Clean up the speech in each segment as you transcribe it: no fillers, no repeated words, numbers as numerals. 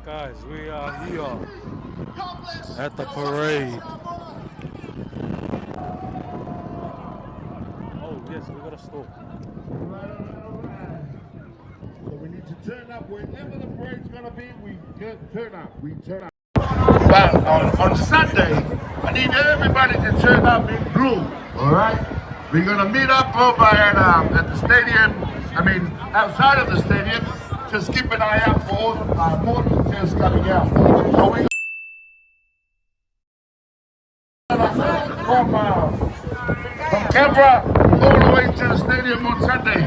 Guys, we are here at the parade. Oh yes, we got a stop. So we need to turn up wherever the parade's gonna be. We turn up. We turn up. But on Sunday, I need everybody to turn up in blue. All right. We're gonna meet up over at the stadium. I mean, outside of the stadium. Just keep an eye out for all more details coming out. So we from Canberra all the way to the stadium on Sunday.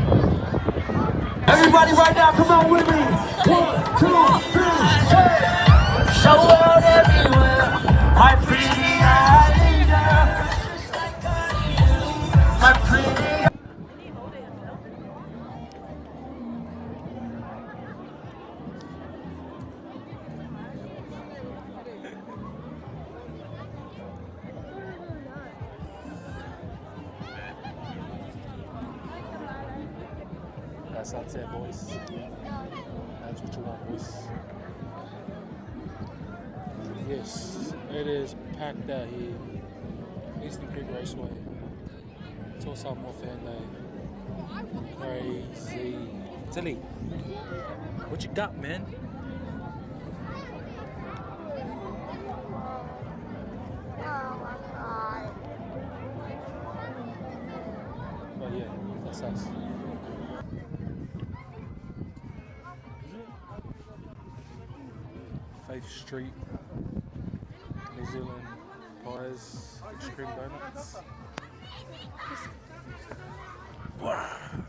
Everybody right now, come on with me. 1, 2, 3, hey! Show out everywhere, my pretty Aida, my pretty. That's it, boys. That's what you want, boys. Yes, it is packed out here. Eastern Creek Raceway. TOA SAMOA Fan Day. Crazy. Tilly, what you got, man? But yeah, that's us. Faith Street, New Zealand pies, extreme donuts. Wow.